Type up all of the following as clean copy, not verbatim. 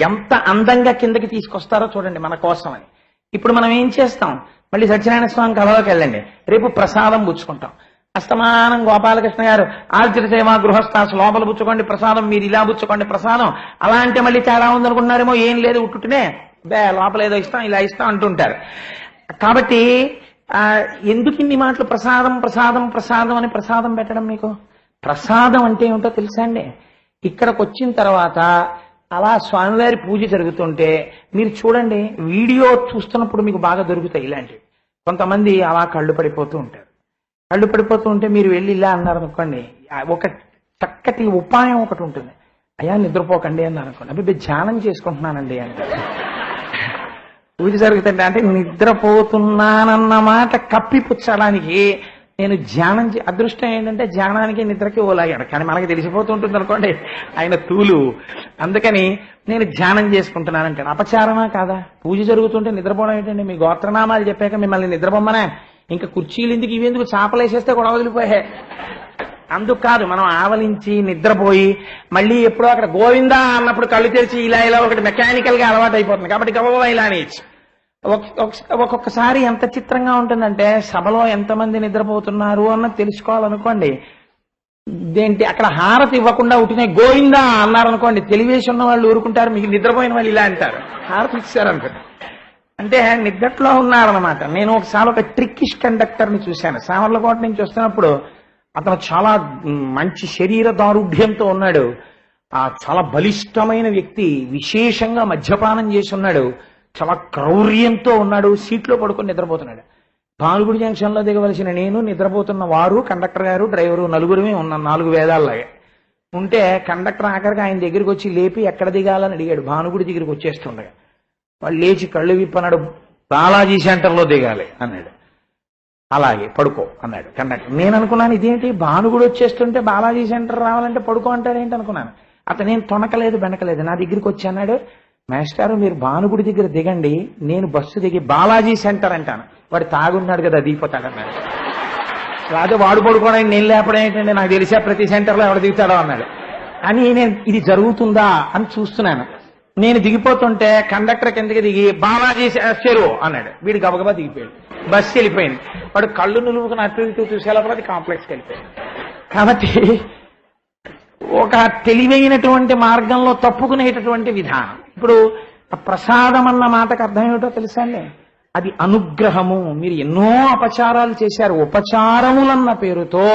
ఎంత అందంగా కిందకి తీసుకొస్తారో చూడండి మన కోసం అని. ఇప్పుడు మనం ఏం చేస్తాం, మళ్ళీ సత్యనారాయణ స్వామి కళలోకి వెళ్ళండి, రేపు ప్రసాదం పుచ్చుకుంటాం. అస్తమానం గోపాలకృష్ణ గారు ఆర్జిత సేవ గృహస్థాసు లోపల పుచ్చుకోండి ప్రసాదం, మీరు ఇలా పుచ్చుకోండి ప్రసాదం, అలా అంటే మళ్ళీ తేడా ఉందనుకుంటున్నారేమో. ఏం లేదు, ఉట్టునే లోపల ఏదో ఇస్తాం ఇలా ఇస్తాం అంటుంటారు. కాబట్టి ఎందుకు ఇన్ని మాటలు ప్రసాదం ప్రసాదం ప్రసాదం అని ప్రసాదం పెట్టడం? మీకు ప్రసాదం అంటే ఏమిటో తెలుసా అండి? ఇక్కడికి వచ్చిన తర్వాత అలా స్వామివారి పూజ జరుగుతుంటే మీరు చూడండి, వీడియో చూస్తున్నప్పుడు మీకు బాగా దొరుకుతాయి ఇలాంటివి. కొంతమంది అలా కళ్ళు పడిపోతూ ఉంటారు. కళ్ళు పడిపోతూ ఉంటే మీరు వెళ్ళి ఇలా అన్నారు అనుకోండి, ఒక చక్కటి ఉపాయం ఒకటి ఉంటుంది. అయ్యా నిద్రపోకండి అన్నారు అనుకోండి, అబ్బాయి ధ్యానం చేసుకుంటున్నానండి అంటే. పూజ జరుగుతుంటే అంటే నిద్రపోతున్నానన్న మాట కప్పిపుచ్చడానికి నేను ధ్యానం అదృష్టం ఏంటంటే ధ్యానానికి నిద్రకి ఓలాగాడు, కానీ మనకి తెలిసిపోతుంటుంది అనుకోండి ఆయన తూలు. అందుకని నేను ధ్యానం చేసుకుంటున్నానంటాడు. అపచారమా కాదా? పూజ జరుగుతుంటే నిద్రపోవడం ఏంటండి? మీ గోత్రనామాలు చెప్పాక మిమ్మల్ని నిద్రపోమ్మనే, ఇంకా కుర్చీలు ఎందుకు ఇవేందుకు, చాపలేసేస్తే కూడా వదిలిపోయే. అందుకు కాదు, మనం ఆవలించి నిద్రపోయి మళ్ళీ ఎప్పుడో అక్కడ గోవిందా అన్నప్పుడు కళ్ళు తెరిచి ఇలా ఇలా ఒకటి మెకానికల్ గా అలవాటు అయిపోతుంది. కాబట్టి గబగబా ఇలా అనేసి ఒక్కొక్కసారి ఎంత చిత్రంగా ఉంటుందంటే, సభలో ఎంతమంది నిద్రపోతున్నారు అన్నది తెలుసుకోవాలనుకోండి, ఇదేంటి అక్కడ హారతి ఇవ్వకుండా ఉట్టినే గోవిందా అన్నారనుకోండి, తెలివేసి ఉన్న వాళ్ళు ఊరుకుంటారు, మీకు నిద్రపోయిన వాళ్ళు ఇలా అంటారు. హారతి ఇచ్చారనుకోండి అంటే నిద్రలో ఉన్నారనమాట. నేను ఒకసారి ఒక ట్రిక్కిష్ కండక్టర్ ని చూశాను. సామర్లకోట నుంచి వస్తున్నప్పుడు అతను చాలా మంచి శరీర దారుఢ్యంతో ఉన్నాడు, చాలా బలిష్టమైన వ్యక్తి, విశేషంగా మద్యపానం చేసి ఉన్నాడు, చాలా క్రౌర్యంతో ఉన్నాడు. సీట్లో పడుకొని నిద్రపోతున్నాడు. భానుగుడి జంక్షన్ లో దిగవలసిన నేను, నిద్రపోతున్న వారు, కండక్టర్ గారు, డ్రైవరు, నలుగురుమే ఉన్నాం 4 వేదాల్లాగా ఉంటే, కండక్టర్ ఆఖరికి ఆయన దగ్గరికి వచ్చి లేపి ఎక్కడ దిగాలని అడిగాడు. భానుగుడి దగ్గరికి వచ్చేస్తుండగా వాళ్ళు లేచి కళ్ళు విప్పన్నాడు, బాలాజీ సెంటర్లో దిగాలి అన్నాడు. అలాగే పడుకో అన్నాడు కండక్టర్. నేను అనుకున్నాను ఇదేంటి, భానుగుడి వచ్చేస్తుంటే బాలాజీ సెంటర్ రావాలంటే పడుకో అంటాడేంటి అనుకున్నాను. అతను నేను తొనకలేదు బెనకలేదు, నా దగ్గరికి వచ్చి అన్నాడు, మాస్టారు మీరు భానుగుడి దగ్గర దిగండి, నేను బస్సు దిగి బాలాజీ సెంటర్ అంటాను. వాడు తాగున్నాడు కదా దిగిపోతాడు అన్నాడు. రాజు వాడు పడుకోవడానికి నేను లేపడం ఏంటంటే, నాకు తెలిసా ప్రతి సెంటర్లో ఎవడు దిగుతాడో అన్నాడు. అని నేను ఇది జరుగుతుందా అని చూస్తున్నాను. నేను దిగిపోతుంటే కండక్టర్ కిందకి దిగి బాలాజీ చెరువు అన్నాడు. వీడు గబగబా దిగిపోయాడు, బస్సు వెళ్ళిపోయింది. వాడు కళ్ళు నులువుకుని అటు ఇటు చూసేలోపల కాంప్లెక్స్కి వెళ్ళిపోయాడు. కాబట్టి ఒక తెలివైనటువంటి మార్గంలో తప్పుకునేటటువంటి విధానం. ఇప్పుడు ప్రసాదం అన్న మాటకు అర్థం ఏమిటో తెలుసా అండి? అది అనుగ్రహము. మీరు ఎన్నో అపచారాలు చేశారు. ఉపచారములన్న పేరుతో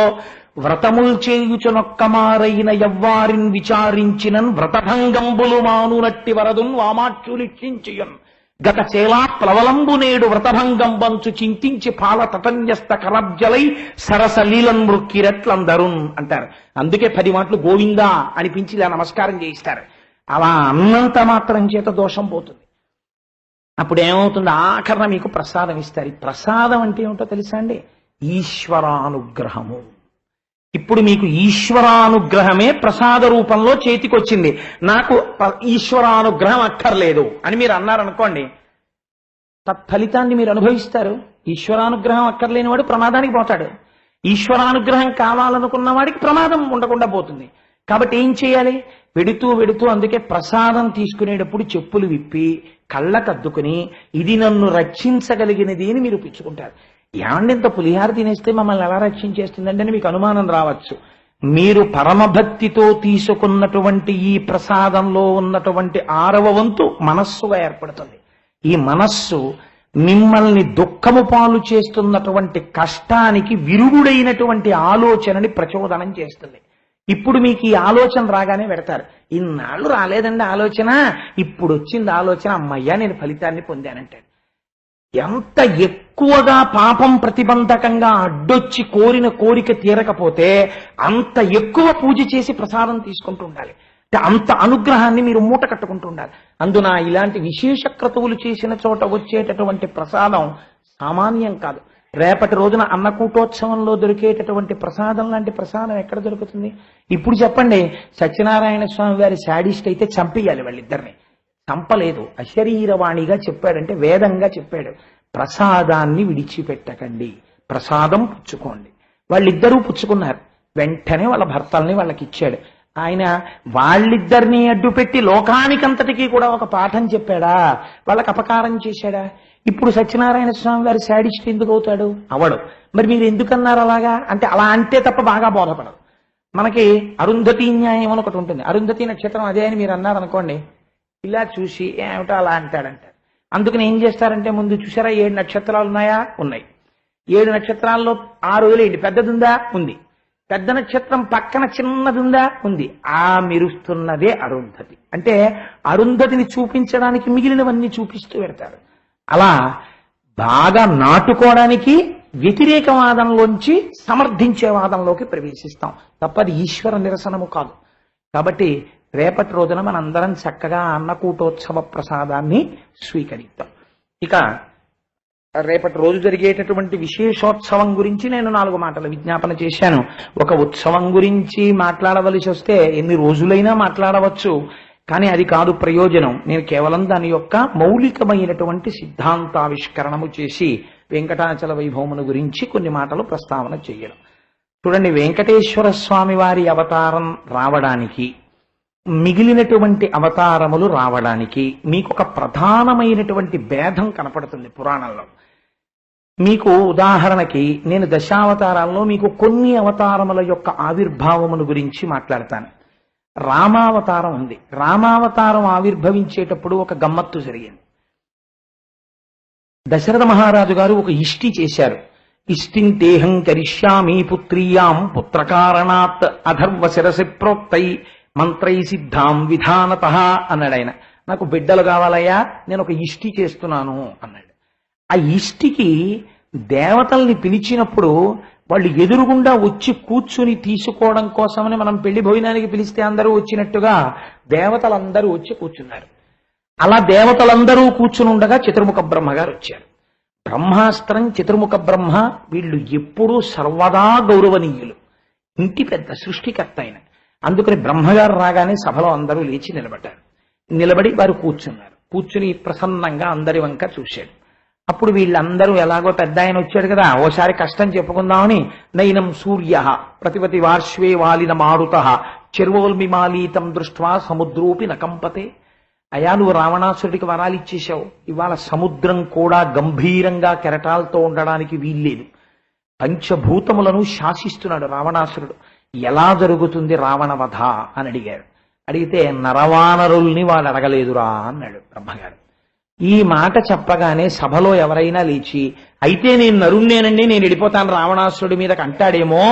వ్రతముల్ చేయుచునొక్కమారైన ఎవ్వారిన్ విచారించినన్ వ్రతభంగంబులు మానునట్టి వరదున్ వామాక్షులిక్షించియన్ గత చేలా ప్లవలంబు నేడు వ్రతభంగంబంచు చింతించి పాల తటన్యస్త కరబ్జలై సరసలీలన్ మృక్కిరట్లందరున్ అంటారు. అందుకే 10 మాటలు గోవిందా అనిపించి ఇలా నమస్కారం చేయిస్తారు. అలా అన్నంత మాత్రం చేత దోషం పోతుంది. అప్పుడు ఏమవుతుంది, ఆఖరణ మీకు ప్రసాదం ఇస్తారు. ఈ ప్రసాదం అంటే ఏమిటో తెలుసా అండి? ఈశ్వరానుగ్రహము. ఇప్పుడు మీకు ఈశ్వరానుగ్రహమే ప్రసాద రూపంలో చేతికొచ్చింది. నాకు ఈశ్వరానుగ్రహం అక్కర్లేదు అని మీరు అన్నారనుకోండి, తత్ఫలితాన్ని మీరు అనుభవిస్తారు. ఈశ్వరానుగ్రహం అక్కర్లేని వాడు ప్రమాదానికి పోతాడు. ఈశ్వరానుగ్రహం కావాలనుకున్న వాడికి ప్రమాదం ఉండకుండా పోతుంది. కాబట్టి ఏం చేయాలి? వెడుతూ వెడుతూ అందుకే ప్రసాదం తీసుకునేటప్పుడు చెప్పులు విప్పి కళ్ళకద్దుకుని ఇది నన్ను రక్షించగలిగినది అని మీరు పిచ్చుకుంటారు. ఏమండి ఇంత పులిహార తినేస్తే మమ్మల్ని ఎలా రక్షించేస్తుందంటే మీకు అనుమానం రావచ్చు. మీరు పరమభక్తితో తీసుకున్నటువంటి ఈ ప్రసాదంలో ఉన్నటువంటి 6వ వంతు మనస్సుగా ఏర్పడుతుంది. ఈ మనస్సు మిమ్మల్ని దుఃఖము పాలు చేస్తున్నటువంటి కష్టానికి విరుగుడైనటువంటి ఆలోచనని ప్రచోదనం చేస్తుంది. ఇప్పుడు మీకు ఈ ఆలోచన రాగానే పెడతారు. ఇన్నాళ్ళు రాలేదండి ఆలోచన, ఇప్పుడు వచ్చింది ఆలోచన, అమ్మయ్యా నేను ఫలితాన్ని పొందానంటాడు. ఎంత ఎక్కువగా పాపం ప్రతిబంధకంగా అడ్డొచ్చి కోరిన కోరిక తీరకపోతే అంత ఎక్కువ పూజ చేసి ప్రసాదం తీసుకుంటూ ఉండాలి. అంత అనుగ్రహాన్ని మీరు మూట కట్టుకుంటూ ఉండాలి. అందున ఇలాంటి విశేష క్రతువులు చేసిన చోట వచ్చేటటువంటి ప్రసాదం సామాన్యం కాదు. రేపటి రోజున అన్నకూటోత్సవంలో దొరికేటటువంటి ప్రసాదం లాంటి ప్రసాదం ఎక్కడ దొరుకుతుంది? ఇప్పుడు చెప్పండి, సత్యనారాయణ స్వామి వారి శాడిస్ట్ అయితే చంపేయాలి వాళ్ళిద్దరిని. చంపలేదు, అశరీరవాణిగా చెప్పాడంటే వేదంగా చెప్పాడు. ప్రసాదాన్ని విడిచిపెట్టకండి, ప్రసాదం పుచ్చుకోండి. వాళ్ళిద్దరూ పుచ్చుకున్నారు. వెంటనే వాళ్ళ భర్తల్ని వాళ్ళకి ఇచ్చాడు. ఆయన వాళ్ళిద్దరినీ అడ్డుపెట్టి లోకానికంతటికీ కూడా ఒక పాఠం చెప్పాడా? వాళ్ళకి అపకారం చేశాడా? ఇప్పుడు సత్యనారాయణ స్వామి గారు శాడిస్ట్ ఎందుకు అవుతాడు? అవడు. మరి మీరు ఎందుకన్నారు అలాగా? అంటే అలా అంటే తప్ప బాగా బోధపడదు. మనకి అరుంధతి న్యాయం అని ఒకటి ఉంటుంది. అరుంధతి నక్షత్రం అదే అని మీరు అన్నారు అనుకోండి, ఇలా చూసి ఏమిటో అలా అంటాడంటారు. అందుకని ఏం చేస్తారంటే, ముందు చూసారా 7 నక్షత్రాలు ఉన్నాయా? ఉన్నాయి. 7 నక్షత్రాల్లో 6 వదిలేయండి, పెద్దదుందా? ఉంది. పెద్ద నక్షత్రం పక్కన చిన్నదుందా? ఉంది. ఆ మెరుస్తున్నదే అరుంధతి. అంటే అరుంధతిని చూపించడానికి మిగిలినవన్నీ చూపిస్తూ పెడతారు. అలా బాగా నాటుకోవడానికి వ్యతిరేక వాదంలోంచి సమర్థించే వాదంలోకి ప్రవేశిస్తాం తప్పది ఈశ్వర నిరసనము కాదు. కాబట్టి రేపటి రోజున మనందరం చక్కగా అన్నకూటోత్సవ ప్రసాదాన్ని స్వీకరిస్తాం. ఇక రేపటి రోజు జరిగేటటువంటి విశేషోత్సవం గురించి నేను 4 మాటలు విజ్ఞాపన చేశాను. ఒక ఉత్సవం గురించి మాట్లాడవలసి వస్తే ఎన్ని రోజులైనా మాట్లాడవచ్చు, కానీ అది కాదు ప్రయోజనం. నేను కేవలం దాని యొక్క మౌలికమైనటువంటి సిద్ధాంతావిష్కరణము చేసి వెంకటాచల వైభవమును గురించి కొన్ని మాటలు ప్రస్తావన చేయడం. చూడండి, వెంకటేశ్వర స్వామి వారి అవతారం రావడానికి, మిగిలినటువంటి అవతారములు రావడానికి మీకు ఒక ప్రధానమైనటువంటి భేదం కనపడుతుంది పురాణంలో. మీకు ఉదాహరణకి నేను దశావతారాల్లో మీకు కొన్ని అవతారముల యొక్క ఆవిర్భావమును గురించి మాట్లాడతాను. రామావతారం ఉంది. రామావతారం ఆవిర్భవించేటప్పుడు ఒక గమ్మత్తు జరిగింది. దశరథ మహారాజు గారు ఒక ఇష్టి చేశారు. ఇష్టిం తేహం కరిష్యామి పుత్రీయాం పుత్రకారణాత్ అధర్వ శిరసి ప్రోక్తై మంత్రై సిద్ధాం విధానత అన్నాడు ఆయన. నాకు బిడ్డలు కావాలయ్యా, నేను ఒక ఇష్టి చేస్తున్నాను అన్నాడు. ఆ ఇష్టికి దేవతల్ని పిలిచినప్పుడు వాళ్ళు ఎదురుగుండా వచ్చి కూర్చుని తీసుకోవడం కోసమని మనం పెళ్లి భోజనానికి పిలిస్తే అందరూ వచ్చినట్టుగా దేవతలందరూ వచ్చి కూర్చున్నారు. అలా దేవతలందరూ కూర్చుని ఉండగా చతుర్ముఖ బ్రహ్మ గారు వచ్చారు. బ్రహ్మాస్త్రం, చతుర్ముఖ బ్రహ్మ వీళ్ళు ఎప్పుడూ సర్వదా గౌరవనీయులు. ఇంటి పెద్ద సృష్టికర్త ఆయన. అందుకని బ్రహ్మగారు రాగానే సభలో అందరూ లేచి నిలబడ్డారు. నిలబడి వారు కూర్చున్నారు. కూర్చుని ప్రసన్నంగా అందరి వంక చూశాడు. అప్పుడు వీళ్ళందరూ ఎలాగో పెద్ద ఆయన వచ్చాడు కదా, ఓసారి కష్టం చెప్పుకుందామని నైనం సూర్య ప్రతిపతి వార్ష్వే వాలిన మారుత చెర్వోల్మిమాలీతం దృష్ట్వా సముద్రోపి నకంపతే. అయా, నువ్వు రావణాసురుడికి వరాలు ఇచ్చేశావు. ఇవాళ సముద్రం కూడా గంభీరంగా కెరటాలతో ఉండడానికి వీల్లేదు. పంచభూతములను శాసిస్తున్నాడు రావణాసురుడు. ఎలా జరుగుతుంది రావణవధ అని అడిగారు. అడిగితే నరవానరుల్ని వాడు అడగలేదురా అన్నాడు బ్రహ్మగారు. ఈ మాట చెప్పగానే సభలో ఎవరైనా లేచి, అయితే నేను నరుణ్ణేనండి, నేను వెళ్ళిపోతాను రావణాసురుడి మీదకి అంటాడేమో.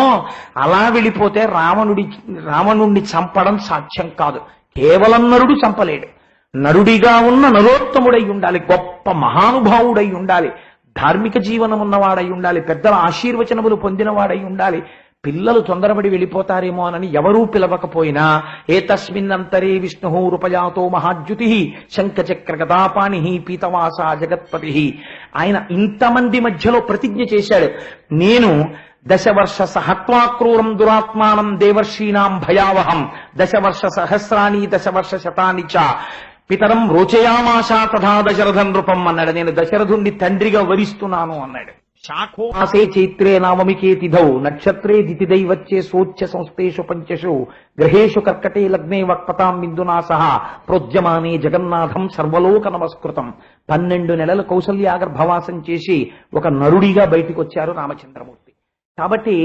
అలా వెళ్ళిపోతే రావణుణ్ణి చంపడం సాధ్యం కాదు. కేవలం నరుడు చంపలేడు. నరుడిగా ఉన్న నరోత్తముడై ఉండాలి, గొప్ప మహానుభావుడై ఉండాలి, ధార్మిక జీవనం ఉన్నవాడై ఉండాలి, పెద్దల ఆశీర్వచనములు పొందినవాడై ఉండాలి. పిల్లలు తొందరపడి వెళ్ళిపోతారేమో అని ఎవరూ పిలవకపోయినా ఏతస్మిన్నంతరే విష్ణు రూపయాతో మహాద్యుతి శంఖచక్ర గదాపాణి పీతవాస జగత్పతి. ఆయన ఇంతమంది మధ్యలో ప్రతిజ్ఞ చేశాడు, నేను దశవర్ష సహత్వాక్రూరం దురాత్మానం దేవర్షీణాం భయావహం దశవర్ష సహస్రాణి దశవర్ష శతాని చ పితరం రోచయామాశా తథా దశరథ నృపం అన్నాడు. నేను దశరథుణ్ణి తండ్రిగా వరిస్తున్నాను అన్నాడు. శాఖోమాసే చైత్రే నామమికే తిథౌ నక్షత్రే దితిదైవచ్చే సోచ్య సంస్థేషు పంచషు గ్రహేషు కర్కటే లగ్నే వక్పతాం బిందునా సహా ప్రోద్యమానే జగన్నాథం సర్వలోక నమస్కృతం. 12 నెలలు కౌసల్యాగర్భవాసం చేసి ఒక నరుడిగా బయటికి వచ్చారు రామచంద్రమూర్తి. కాబట్టి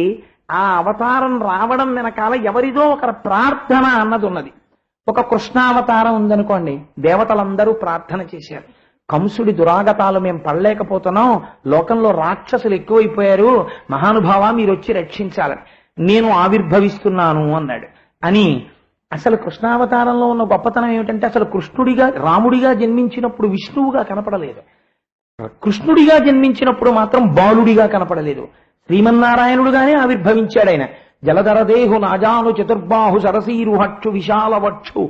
ఆ అవతారం రావడం వెనకాల ఎవరిదో ఒక ప్రార్థన అన్నది ఉన్నది. ఒక కృష్ణావతారం ఉందనుకోండి, దేవతలందరూ ప్రార్థన చేశారు, కంసుడి దురాగతాలు మేము పడలేకపోతున్నాం, లోకంలో రాక్షసులు ఎక్కువైపోయారు, మహానుభావ మీరు వచ్చి రక్షించాలని నేను ఆవిర్భవిస్తున్నాను అన్నాడు. అని అసలు కృష్ణావతారంలో ఉన్న గొప్పతనం ఏమిటంటే, అసలు కృష్ణుడిగా రాముడిగా జన్మించినప్పుడు విష్ణువుగా కనపడలేదు, కృష్ణుడిగా జన్మించినప్పుడు మాత్రం బాలుడిగా కనపడలేదు. శ్రీమన్నారాయణుడుగానే ఆవిర్భవించాడు ఆయన. జలధరదేహు నాజాను చతుర్బాహు సరసీరుహక్షు విశాలవక్షు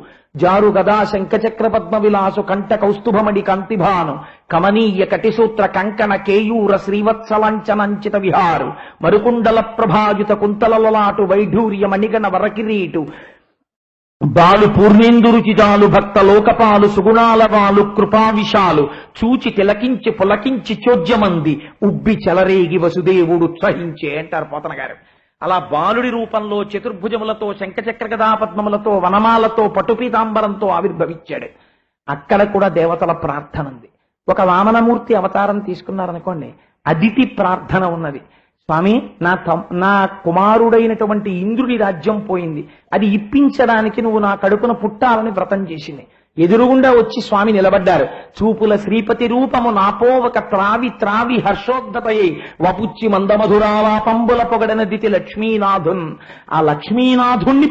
జారు గదా శంఖచక్ర పద్మ విలాసు కంఠ కౌస్తుభమణి కాంతిభాను కమనీయ కటిసూత్ర కంకణ కేయూర శ్రీవత్సలాంఛనంచిత విహారు మరుకుండల ప్రభాయుత కుంతలలాటు వైఢూర్య మణిగణ వరకిరీటు బాలు పూర్ణేందురుచిజాలు భక్త లోకపాలు సుగుణాల వాలు కృపావిశాలు చూచి తిలకించి పులకించి చోద్యమంది ఉబ్బి చెలరేగి వసుదేవుడు ఉత్సహించే అంటారు పోతన గారు. అలా బాలుడి రూపంలో చతుర్భుజములతో శంఖచక్ర గదాపద్మములతో వనమాలతో పట్టుపీతాంబరంతో ఆవిర్భవించాడు. అక్కడ కూడా దేవతల ప్రార్థన ఉంది. ఒక వామనమూర్తి అవతారం తీసుకున్నారనుకోండి, అదితి ప్రార్థన ఉన్నది. స్వామి, నా కుమారుడైనటువంటి ఇంద్రుడి రాజ్యం పోయింది, అది ఇప్పించడానికి నువ్వు నా కడుపున పుట్టాలని వ్రతం చేసింది. ఎదురుగుండా వచ్చి స్వామి నిలబడ్డారు. చూపుల శ్రీపతి రూపము నాపోవక త్రావి త్రావి హర్షోద్ధతయ్యి వపుచ్చి మందమధురావా పంబుల పొగడన దితి లక్ష్మీనాథున్. ఆ లక్ష్మీనాథుణ్ణి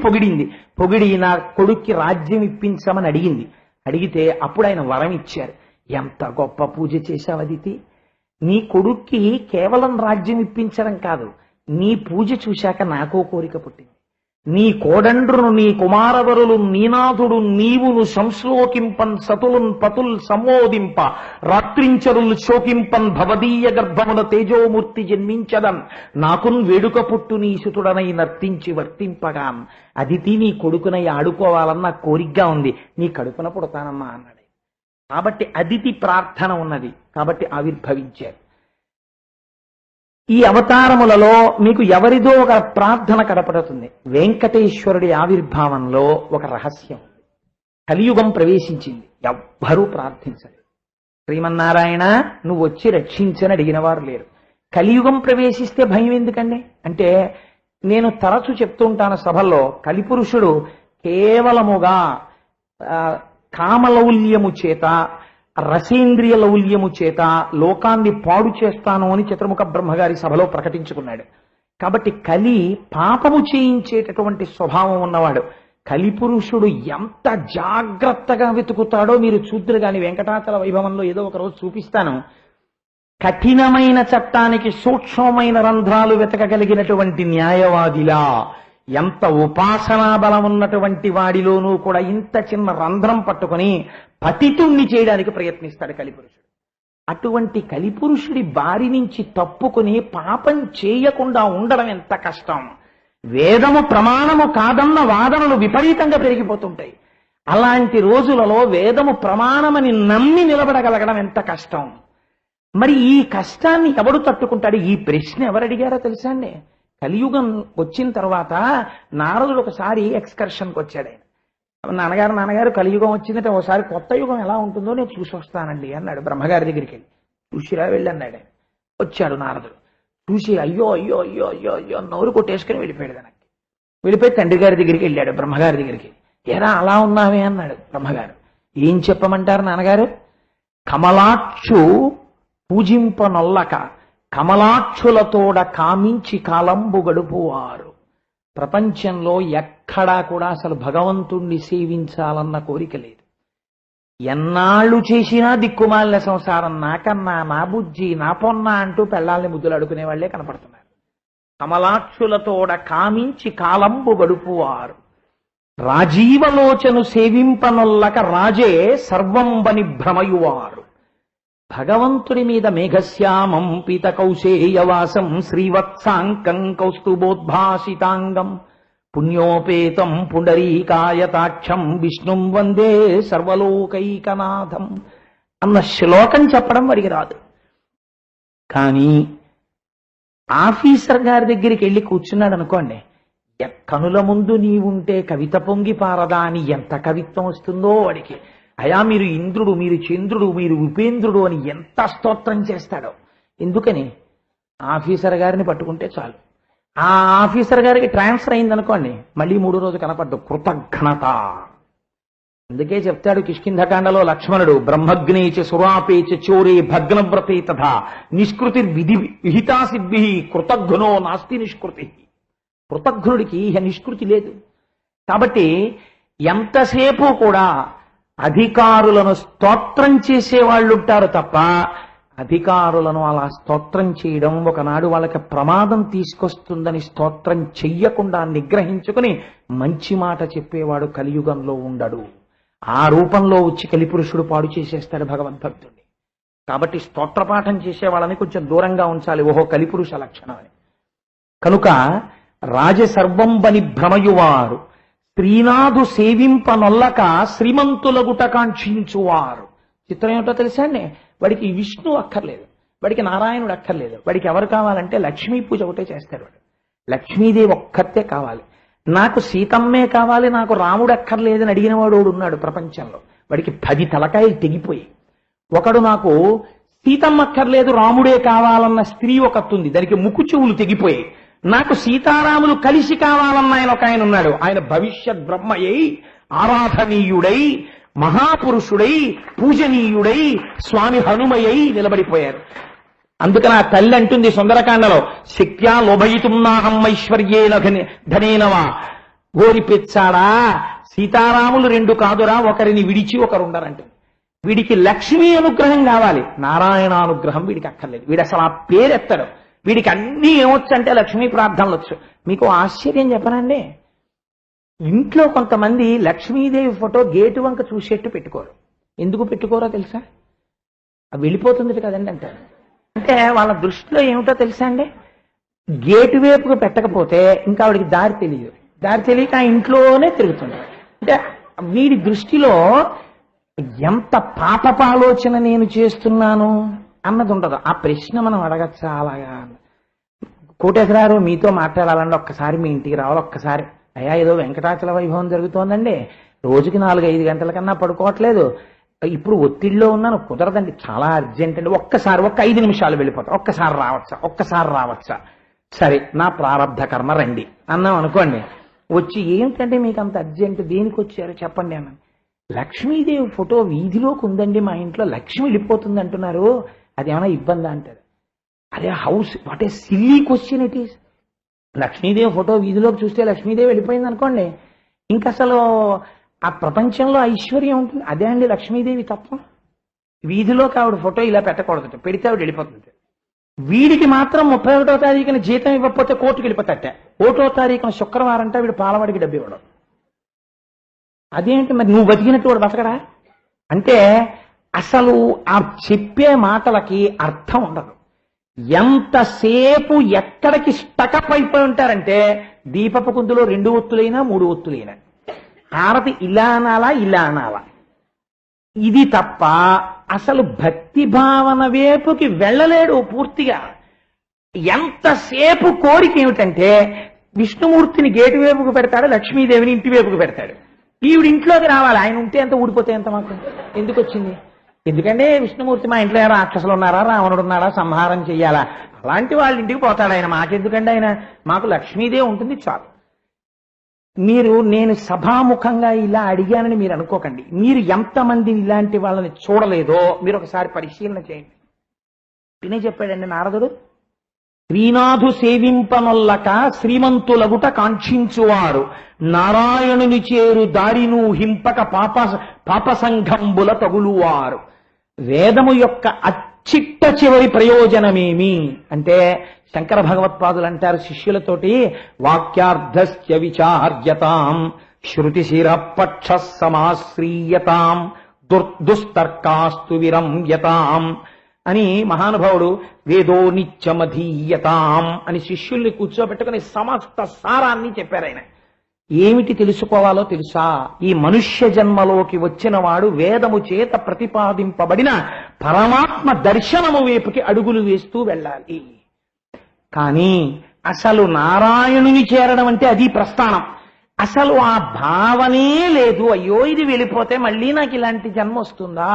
పొగిడి నా కొడుక్కి రాజ్యం ఇప్పించమని అడిగింది. అడిగితే అప్పుడు ఆయన వరం ఇచ్చారు. ఎంత గొప్ప పూజ చేశావు అదితి! నీ కొడుక్కి కేవలం రాజ్యం ఇప్పించడం కాదు, నీ పూజ చూశాక నాకో కోరిక పుట్టింది. నీ కోడండ్రును నీ కుమారవరులు నీనాథుడు నీవును సంశ్లోకింపన్ సతులున్ పతుల్ సంమోదింప రాత్రించరులు శోకింపన్ భవదీయ గర్భమున తేజోమూర్తి జన్మించదన్ నాకున్ వేడుక పుట్టు నీ సుతుడనై నర్తించి వర్తింపగాన్. అదితి, నీ కొడుకునై ఆడుకోవాలన్న కోరికగా ఉంది, నీ కడుపున పుడతానమ్మా అన్నాడు. కాబట్టి అదితి ప్రార్థన ఉన్నది, కాబట్టి ఆవిర్భవించారు. ఈ అవతారములలో మీకు ఎవరిదో ఒక ప్రార్థన కనపడుతుంది. వెంకటేశ్వరుడి ఆవిర్భావంలో ఒక రహస్యం. కలియుగం ప్రవేశించింది, ఎవ్వరూ ప్రార్థించలేదు. శ్రీమన్నారాయణ నువ్వు వచ్చి రక్షించని అడిగిన వారు లేరు. కలియుగం ప్రవేశిస్తే భయం ఎందుకండి అంటే, నేను తరచు చెప్తూ ఉంటాను సభల్లో, కలిపురుషుడు కేవలముగా కామలౌల్యము చేత రసేంద్రియ లౌల్యము చేత లోకాన్ని పాడు చేస్తాను అని చతుర్ముఖ బ్రహ్మగారి సభలో ప్రకటించుకున్నాడు. కాబట్టి కలి పాపము చేయించేటటువంటి స్వభావం ఉన్నవాడు. కలిపురుషుడు ఎంత జాగ్రత్తగా వెతుకుతాడో మీరు చూద్దరు గాని, వెంకటాచల వైభవంలో ఏదో ఒక రోజు చూపిస్తాను. కఠినమైన చట్టానికి సూక్ష్మమైన రంధ్రాలు వెతకగలిగినటువంటి న్యాయవాదిలా, ఎంత ఉపాసనా బలం ఉన్నటువంటి వాడిలోనూ కూడా ఇంత చిన్న రంధ్రం పట్టుకుని పతితుణ్ణి చేయడానికి ప్రయత్నిస్తాడు కలిపురుషుడు. అటువంటి కలిపురుషుడి బారి నుంచి తప్పుకుని పాపం చేయకుండా ఉండడం ఎంత కష్టం. వేదము ప్రమాణము కాదన్న వాదనలు విపరీతంగా పెరిగిపోతుంటాయి. అలాంటి రోజులలో వేదము ప్రమాణమని నమ్మి నిలబడగలగడం ఎంత కష్టం. మరి ఈ కష్టాన్ని ఎవడు తట్టుకుంటాడు? ఈ ప్రశ్న ఎవరు అడిగారో తెలుసా అండి? కలియుగం వచ్చిన తర్వాత నారదుడు ఒకసారి ఎక్స్కర్షన్కి వచ్చాడు. ఆయన నాన్నగారు కలియుగం వచ్చిందంటే ఒకసారి కొత్త యుగం ఎలా ఉంటుందో నేను చూసి వస్తానండి అన్నాడు. బ్రహ్మగారి దగ్గరికి వెళ్ళి చూసిరా వెళ్ళి అన్నాడు. ఆయన వచ్చాడు నారదుడు. చూసి అయ్యో అయ్యో అయ్యో అయ్యో అయ్యో నోరు కొట్టేసుకుని వెళ్ళిపోయాడు. వెనక్కి వెళ్ళిపోయి తండ్రి గారి దగ్గరికి వెళ్ళాడు. బ్రహ్మగారి దగ్గరికి ఎరా అలా ఉన్నావే అన్నాడు బ్రహ్మగారు. ఏం చెప్పమంటారు నాన్నగారు? కమలాక్షు పూజింపనొల్లక కమలాక్షులతోడ కామించి కాలంబు గడుపువారు. ప్రపంచంలో ఎక్కడా కూడా అసలు భగవంతుణ్ణి సేవించాలన్న కోరిక లేదు. ఎన్నాళ్ళు చేసినా దిక్కుమాలిన సంసారం, నాకన్నా నా బుజ్జి నా పొన్న అంటూ పెళ్ళాలని ముద్దులు అడుకునే వాళ్లే కనపడుతున్నారు. కమలాక్షులతోడ కామించి కాలంబు గడుపువారు. రాజీవలోచను సేవింపనొల్లక రాజే సర్వంబని భ్రమయువారు. భగవంతుడి మీద మేఘశ్యామం పీత కౌశేయవాసం శ్రీవత్సాంకం కౌస్తుభోద్భాసితాంగం పుణ్యోపేతం పుండరీకాయతాక్షం విష్ణుం వందే సర్వలోకైకనాథం అన్న శ్లోకం చెప్పడం వారికి రాదు. కానీ ఆఫీసర్ గారి దగ్గరికి వెళ్ళి కూర్చున్నాడు అనుకోండి, కనుల ముందు నీవుంటే కవిత పొంగి పారదా అని ఎంత కవిత్వం వస్తుందో వాడికి. అయా మీరు ఇంద్రుడు, మీరు చంద్రుడు, మీరు ఉపేంద్రుడు అని ఎంత స్తోత్రం చేస్తాడో. ఎందుకని? ఆఫీసర్ గారిని పట్టుకుంటే చాలు. ఆ ఆఫీసర్ గారికి ట్రాన్స్ఫర్ అయిందనుకోండి, మళ్ళీ 3వ రోజు కనపడ్డు. కృతజ్ఞత. అందుకే చెప్తాడు కిష్కింధకాండలో లక్ష్మణుడు, బ్రహ్మగ్నేచ సురాపేచ చోరే భగ్నవ్రతే తథా నిష్కృతి విధి విహితాసిద్భి కృతజ్ఞో నాస్తి నిష్కృతి. కృతజ్ఞుడికి నిష్కృతి లేదు. కాబట్టి ఎంతసేపు కూడా అధికారులను స్తోత్రం చేసేవాళ్ళు ఉంటారు తప్ప, అధికారులను అలా స్తోత్రం చేయడం ఒకనాడు వాళ్ళకి ప్రమాదం తీసుకొస్తుందని స్తోత్రం చెయ్యకుండా నిగ్రహించుకుని మంచి మాట చెప్పేవాడు కలియుగంలో ఉండడు. ఆ రూపంలో వచ్చి కలిపురుషుడు పాడు చేసేస్తాడు భగవద్భక్తుడిని. కాబట్టి స్తోత్రపాఠం చేసేవాళ్ళని కొంచెం దూరంగా ఉంచాలి. ఓహో కలిపురుష లక్షణం అని. కనుక రాజసర్వంబని భ్రమయువారు. స్త్రీనాథు సేవింపనొల్లక శ్రీమంతులగుట కాంక్షించువారు. చిత్రం ఏమిటో తెలుసా అండి? వాడికి విష్ణు అక్కర్లేదు, వాడికి నారాయణుడు అక్కర్లేదు. వాడికి ఎవరు కావాలంటే లక్ష్మీ పూజ ఒకటే చేస్తాడు. వాడు లక్ష్మీదేవి ఒక్కతే కావాలి. నాకు సీతమ్మే కావాలి, నాకు రాముడు అక్కర్లేదని అడిగిన వాడు ఉన్నాడు ప్రపంచంలో. వాడికి 10 తలకాయలు తెగిపోయి. ఒకడు నాకు సీతమ్మ అక్కర్లేదు రాముడే కావాలన్న స్త్రీ ఒకతుంది, దానికి ముక్కు చెవులు తెగిపోయి. నాకు సీతారాములు కలిసి కావాలన్న ఆయన ఉన్నాడు. ఆయన భవిష్యత్ బ్రహ్మయ్యై, ఆరాధనీయుడై, మహాపురుషుడై, పూజనీయుడై, స్వామి హనుమయ్యై నిలబడిపోయారు. అందుకని ఆ తల్లి అంటుంది సుందరకాండలో, శక్త్యా లోభయితున్నాహమ్మైశ్వర్యేన ధనేనవా. గోరి పెచ్చాడా, సీతారాములు 2 కాదురా, ఒకరిని విడిచి ఒకరుండరంటుంది. వీడికి లక్ష్మీ అనుగ్రహం కావాలి, నారాయణానుగ్రహం వీడికి అక్కర్లేదు. వీడు అసలు ఆ పేరెత్తడు. వీడికి అన్నీ ఏమొచ్చు అంటే లక్ష్మీ ప్రార్థనలు వచ్చు. మీకు ఆశ్చర్యం చెప్పనండి, ఇంట్లో కొంతమంది లక్ష్మీదేవి ఫోటో గేటు వంక చూసేట్టు పెట్టుకోరు. ఎందుకు పెట్టుకోరో తెలుసా? వెళ్ళిపోతుంది కదండి అంటారు. అంటే వాళ్ళ దృష్టిలో ఏమిటో తెలుసా అండి, గేటు వైపుకు పెట్టకపోతే ఇంకా ఆవిడికి దారి తెలియదు. దారి తెలియక ఆ ఇంట్లోనే తిరుగుతుంది. అంటే వీడి దృష్టిలో ఎంత పాపపాలోచన నేను చేస్తున్నాను అన్నది ఉండదు. ఆ ప్రశ్న మనం అడగచ్చా అలాగా? కోటేశ్వరారు మీతో మాట్లాడాలంటే ఒక్కసారి మీ ఇంటికి రావాలి. ఒక్కసారి అయ్యా ఏదో వెంకటాచల వైభవం జరుగుతోందండి, రోజుకి 4-5 గంటల కన్నా పడుకోవట్లేదు, ఇప్పుడు ఒత్తిడిలో ఉన్నాను, కుదరదండి, చాలా అర్జెంట్ అండి, ఒక్కసారి 5 నిమిషాలు వెళ్ళిపోతా, ఒక్కసారి రావచ్చా? సరే నా ప్రారంధ కర్మ రండి అన్నాం అనుకోండి. వచ్చి ఏమిటంటే మీకు అంత అర్జెంట్, దేనికి వచ్చారు చెప్పండి అన్నాను. లక్ష్మీదేవి ఫోటో వీధిలోకి ఉందండి మా ఇంట్లో, లక్ష్మి వెళ్ళిపోతుంది అంటున్నారు, అదేమైనా ఇబ్బందా అంటారు. అదే house what a silly question it is. Lakshmidevi photo వీధిలోకి చూస్తే లక్ష్మీదేవి వెళ్ళిపోయింది అనుకోండి, ఇంకా అసలు ఆ ప్రపంచంలో ఐశ్వర్యం ఉంటుంది. అదే అండి లక్ష్మీదేవి తత్వం. వీధిలోకి ఆవిడ ఫోటో ఇలా పెట్టకూడదు, పెడితే ఆవిడ వెళ్ళిపోతుంది. వీడికి మాత్రం 31వ తారీఖున జీతం ఇవ్వకపోతే కోర్టుకు వెళ్ళిపోతాట. 1వ తారీఖున శుక్రవారం అంటే వీడు పాలవాడికి డబ్బు ఇవ్వడం. అదేంటి మరి నువ్వు బతికినట్టు వాడు బతకడా? అంటే అసలు ఆ చెప్పే మాటలకి అర్థం ఉండదు. ఎంతసేపు ఎక్కడికి స్టకప్ అయిపోయి ఉంటారంటే, దీపపు కుందులో 2 ఒత్తులైనా 3 ఒత్తులైనా హారతి ఇలా అనాలా ఇది తప్ప అసలు భక్తి భావన వైపుకి వెళ్ళలేడు పూర్తిగా. ఎంతసేపు కోరిక ఏమిటంటే, విష్ణుమూర్తిని గేటు వైపుకు పెడతాడు, లక్ష్మీదేవిని ఇంటి వైపుకు పెడతాడు. ఈవిడ ఇంట్లోకి రావాలి, ఆయన ఉంటే ఎంత ఊడిపోతే ఎంత మాకు ఎందుకు వచ్చింది? ఎందుకంటే విష్ణుమూర్తి మా ఇంట్లో రాక్షసులు ఉన్నారా, రావణుడు ఉన్నాడా, సంహారం చెయ్యాలా, అలాంటి వాళ్ళ ఇంటికి పోతాడు ఆయన, మాకెందుకంటే ఆయన, మాకు లక్ష్మీదేవి ఉంటుంది చాలు. నేను సభాముఖంగా ఇలా అడిగానని మీరు అనుకోకండి. మీరు ఎంతమంది ఇలాంటి వాళ్ళని చూడలేదో మీరు ఒకసారి పరిశీలన చేయండి. వినే చెప్పాడండి నారదుడు, శ్రీనాథు సేవింపనొల్లక శ్రీమంతులగుట కాంక్షించువారు నారాయణుని చేరు దారిను హింపక పాపసంఘంబుల తగులువారు. వేదము యొక్క అచ్చిట్ట చివరి ప్రయోజనమేమి అంటే, శంకర భగవత్పాదులు అంటారు శిష్యులతోటి, వాక్యార్థస్య విచార్యతాం శృతిశిర పక్ష సమాశ్రీయతాం దుస్తర్కాస్తు విరంయతాం అని మహానుభావుడు వేదో నిత్యమధీయతాం అని శిష్యుల్ని కూర్చోబెట్టుకుని సమస్త సారాన్ని చెప్పారు ఆయన. ఏమిటి తెలుసుకోవాలో తెలుసా? ఈ మనుష్య జన్మలోకి వచ్చిన వాడు వేదము చేత ప్రతిపాదింపబడిన పరమాత్మ దర్శనము వైపుకి అడుగులు వేస్తూ వెళ్ళాలి. కానీ అసలు నారాయణుని చేరడం అంటే అది ప్రస్థానం. అసలు ఆ భావనే లేదు. అయ్యో ఇది వెళ్ళిపోతే మళ్ళీ నాకు ఇలాంటి జన్మ వస్తుందా,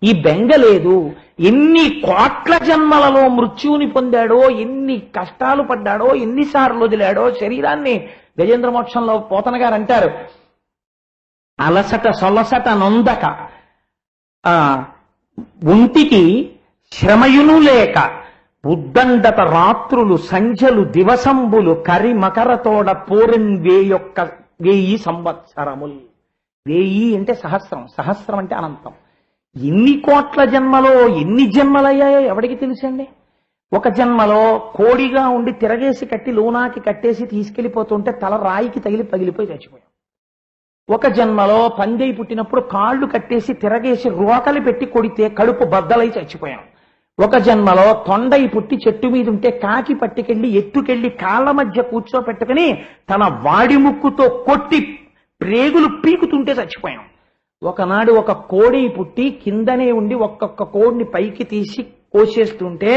ఈ బెంగ లేదు. ఎన్ని కోట్ల జన్మలలో మృత్యువుని పొందాడో, ఎన్ని కష్టాలు పడ్డాడో, ఎన్నిసార్లు వదిలాడో శరీరాన్ని. గజేంద్ర మోక్షంలో పోతన గారు అంటారు, అలసట సొలసట నొందక ఒంటికి శ్రమయును లేక ఉద్దండత రాత్రులు సంధ్యలు దివసంబులు కరి మకరతోడ పోరెన్ 1000 సంవత్సరములు. 1000 అంటే సహస్రం, సహస్రం అంటే అనంతం. ఎన్ని కోట్ల జన్మలో ఎన్ని జన్మలయ్యాయో ఎవడికి తెలుసండి? ఒక జన్మలో కోడిగా ఉండి తిరగేసి కట్టి లోనాకి కట్టేసి తీసుకెళ్లిపోతుంటే తల రాయికి తగిలి పగిలిపోయి చచ్చిపోయాం. ఒక జన్మలో పందెయి పుట్టినప్పుడు కాళ్ళు కట్టేసి తిరగేసి రోకలి పెట్టి కొడితే కడుపు బద్దలై చచ్చిపోయాం. ఒక జన్మలో తొండై పుట్టి చెట్టు మీద ఉంటే కాకి పట్టుకెళ్లి ఎత్తుకెళ్లి కాళ్ల మధ్య కూర్చోపెట్టుకుని తన వాడి ముక్కుతో కొట్టి ప్రేగులు పీకుతుంటే చచ్చిపోయాం. ఒకనాడు ఒక కోడి పుట్టి కిందనే ఉండి ఒక్కొక్క కోడిని పైకి తీసి కోసేస్తుంటే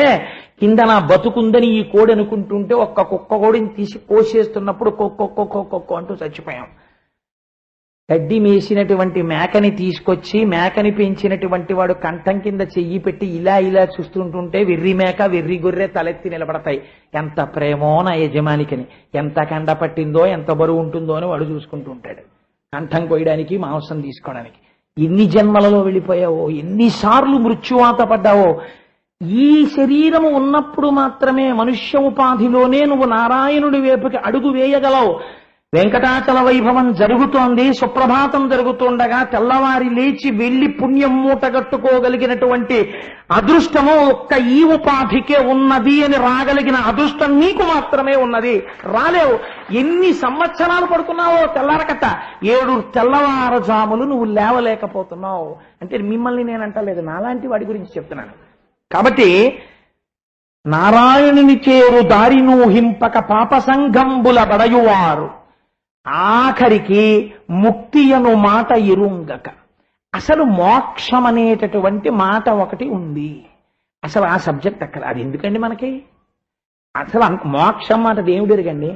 కింద నా బతుకుందని ఈ కోడి అనుకుంటుంటే ఒక్క కుక్క కోడిని తీసి కోసేస్తున్నప్పుడు కుక్క అంటూ చచ్చిపోయాం. గడ్డి మేసినటువంటి మేకని తీసుకొచ్చి మేకని పెంచినటువంటి వాడు కంఠం కింద చెయ్యి పెట్టి ఇలా ఇలా చూస్తుంటుంటే వెర్రి మేక వెర్రి గొర్రె తలెత్తి నిలబడతాయి. ఎంత ప్రేమో నా యజమానికని, ఎంత కండ పట్టిందో ఎంత బరువు ఉంటుందో అని వాడు చూసుకుంటూ ఉంటాడు, కంఠం కొయ్యడానికి మాంసం తీసుకోవడానికి. ఎన్ని జన్మలలో వెళ్ళిపోయావో, ఎన్నిసార్లు మృత్యువాత పడ్డావో. ఈ శరీరము ఉన్నప్పుడు మాత్రమే మనుష్య ఉపాధిలోనే నువ్వు నారాయణుడి వైపుకి అడుగు వేయగలవు. వెంకటాచల వైభవం జరుగుతోంది, సుప్రభాతం జరుగుతుండగా తెల్లవారి లేచి వెళ్లి పుణ్యం మూటగట్టుకోగలిగినటువంటి అదృష్టము ఒక్క ఈ ఉపాధికే ఉన్నది అని రాగలిగిన అదృష్టం నీకు మాత్రమే ఉన్నది. రాలేవు. ఎన్ని సంవత్సరాలు పడుతున్నావో తెల్లారకట్ట, 7 తెల్లవారుజాములు నువ్వు లేవలేకపోతున్నావు. అంటే మిమ్మల్ని నేను అంటలేదు, నాలాంటి వాడి గురించి చెప్తున్నాను. కాబట్టి నారాయణుని చేరు దారిను హింపక పాప సంఘంబుల బడయువారు ఆఖరికి ముక్తి అను మాట ఎరుంగక. అసలు మోక్షం అనేటటువంటి మాట ఒకటి ఉంది. అసలు ఆ సబ్జెక్ట్ అక్కడ అది ఎందుకండి మనకి? అసలు మోక్షం మాట దేవుడు ఎరుగండి.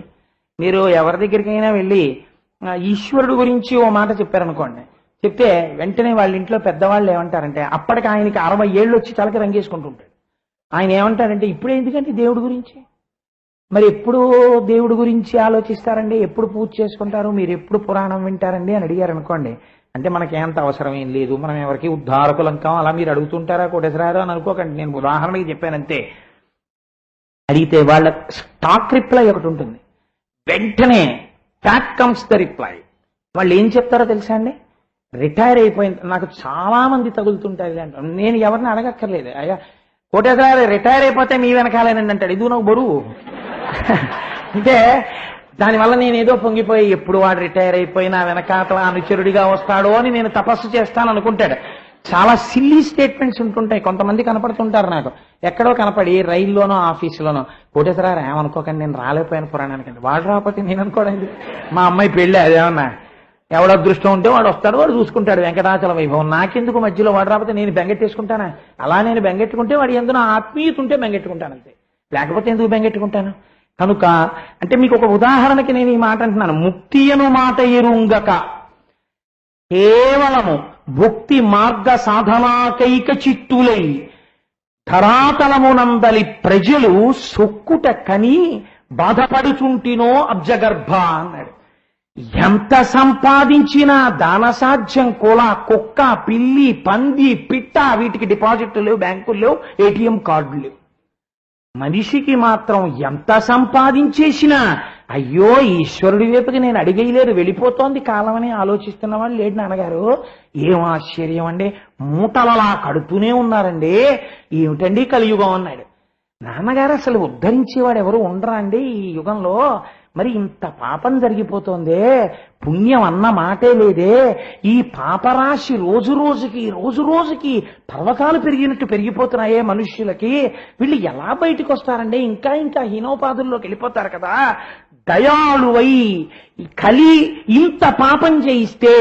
మీరు ఎవరి దగ్గరికైనా వెళ్ళి ఈశ్వరుడు గురించి ఓ మాట చెప్పారనుకోండి, చెప్తే వెంటనే వాళ్ళ ఇంట్లో పెద్దవాళ్ళు ఏమంటారంటే, అప్పటికి ఆయనకి 60 ఏళ్ళు వచ్చి తలకి రంగేసుకుంటుంటాడు. ఆయన ఏమంటారంటే, ఇప్పుడు ఎందుకంటే దేవుడి గురించి, మరి ఎప్పుడు దేవుడి గురించి ఆలోచిస్తారండి, ఎప్పుడు పూజ చేసుకుంటారు, మీరు ఎప్పుడు పురాణం వింటారండి అని అడిగారు అనుకోండి, అంటే మనకి ఎంత అవసరం ఏం లేదు, మనం ఎవరికి ఉద్ధారకులంకాం అలా మీరు అడుగుతుంటారా కోటేశ్వరారు అని అనుకోకండి. నేను ఉదాహరణకి చెప్పానంతే. అడిగితే వాళ్ళ స్టాక్ రిప్లై ఒకటి ఉంటుంది, వెంటనే ఫ్యాట్ కమ్స్ ద రిప్లై. వాళ్ళు ఏం చెప్తారో తెలుసా అండి? రిటైర్ అయిపోయింది. నాకు చాలా మంది తగులుతుంటారు అంటారు. నేను ఎవరిని అడగక్కర్లేదు, అయ్యా కోటేశ్వరారు రిటైర్ అయిపోతే మీ వెనకాలేనండి అంటాడు. ఇది నాకు బరువు. అంటే దానివల్ల నేను ఏదో పొంగిపోయి ఎప్పుడు వాడు రిటైర్ అయిపోయి నా వెనకాతల అనుచరుడిగా వస్తాడో అని నేను తపస్సు చేస్తాను అనుకుంటాడు. చాలా సిల్లీ స్టేట్మెంట్స్ ఉంటుంటాయి. కొంతమంది కనపడుతుంటారు నాకు, ఎక్కడో కనపడి రైల్లోనో ఆఫీసులోనో, కోటేశ్వరారు ఏమనుకోకండి నేను రాలేకపోయాను పురాణానికండి. వాడు రాకపోతే నేను అనుకోవడానికి, మా అమ్మాయి పెళ్ళి అదేమన్నా, ఎవడ అదృష్టం ఉంటే వాడు వస్తాడు, వాడు చూసుకుంటాడు వెంకటాచల వైభవం. నాకెందుకు మధ్యలో వాడు రాకపోతే నేను బెంగెట్టేసుకుంటానా? అలా నేను బెంగెట్టుకుంటే వాడు ఎందుకు ఆత్మీయత ఉంటే బెంగెట్టుకుంటాను అంతే, లేకపోతే ఎందుకు బెంగెట్టుకుంటాను? కనుక అంటే మీకు ఒక ఉదాహరణకి నేను ఈ మాట అంటున్నాను. ముక్తి అను మాట ఎరుంగక కేవలము భుక్తి మార్గ సాధనాకైక చిత్తులై ధరాతలమునందలి ప్రజలు సొక్కుట కని బాధపడుచుంటినో అబ్జగర్భ అన్నాడు. ఎంత సంపాదించినా దానసాధ్యం కుల కుక్క పిల్లి పంది పిట్ట వీటికి డిపాజిట్లు లేవు, బ్యాంకులు లేవు, ఏటీఎం కార్డులు లేవు. మనిషికి మాత్రం ఎంత సంపాదించేసినా అయ్యో ఈశ్వరుడి వైపుకి నేను అడిగేయలేదు, వెళ్ళిపోతోంది కాలం అని ఆలోచిస్తున్న వాళ్ళు లేడు నాన్నగారు. ఏం ఆశ్చర్యం అండి, మూటలలా కడుతూనే ఉన్నారండి, ఏమిటండి కలియుగం అన్నాడు. నాన్నగారు అసలు ఉద్ధరించేవాడు ఎవరు ఉండరా అండి ఈ యుగంలో? మరి ఇంత పాపం జరిగిపోతోందే, పుణ్యం అన్న మాటే లేదే, ఈ పాపరాశి రోజు రోజుకి పర్వతాలు పెరిగినట్టు పెరిగిపోతున్నాయే మనుష్యులకి, వీళ్ళు ఎలా బయటకు వస్తారండి? ఇంకా ఇంకా హీనోపాధుల్లోకి వెళ్ళిపోతారు కదా. దయాళువై కలి ఇంత పాపం చేయిస్తే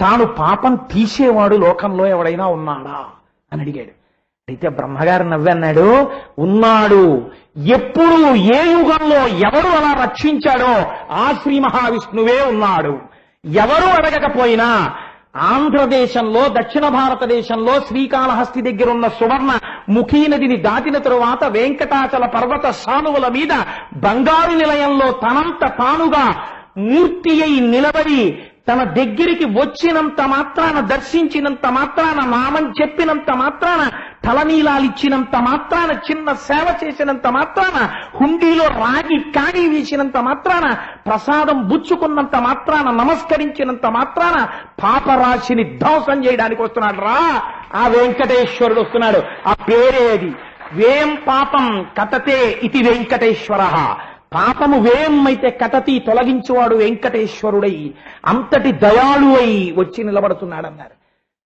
తాను పాపం తీసేవాడు లోకంలో ఎవడైనా ఉన్నాడా అని అడిగాడు. అయితే బ్రహ్మగారు నవ్వన్నాడు, ఉన్నాడు. ఎప్పుడు ఏ యుగంలో ఎవరు అలా రక్షించాడో ఆ శ్రీ మహావిష్ణువే ఉన్నాడు. ఎవరు అడగకపోయినా ఆంధ్రదేశంలో దక్షిణ భారతదేశంలో శ్రీకాళహస్తి దగ్గర ఉన్న సువర్ణ ముఖీ నదిని దాటిన తరువాత వెంకటాచల పర్వత సానువుల మీద బంగారు నిలయంలో తనంత తానుగా మూర్తి అయి నిలబడి తన దగ్గరికి వచ్చినంత మాత్రాన, దర్శించినంత మాత్రాన, నామం చెప్పినంత మాత్రాన, తలనీలాలిచ్చినంత మాత్రాన, చిన్న సేవ చేసినంత మాత్రాన, హుండీలో రాగి కాడి వేసినంత మాత్రాన, ప్రసాదం బుచ్చుకున్నంత మాత్రాన, నమస్కరించినంత మాత్రాన పాపరాశిని ధ్వంసం చేయడానికి వస్తున్నాడు రా ఆ వెంకటేశ్వరుడు వస్తున్నాడు. ఆ పేరేది వేం పాపం కటతే ఇది వెంకటేశ్వర. పాపము వేం అయితే కటతి తొలగించేవాడు వెంకటేశ్వరుడై అంతటి దయాళు అయి వచ్చి నిలబడుతున్నాడన్నారు.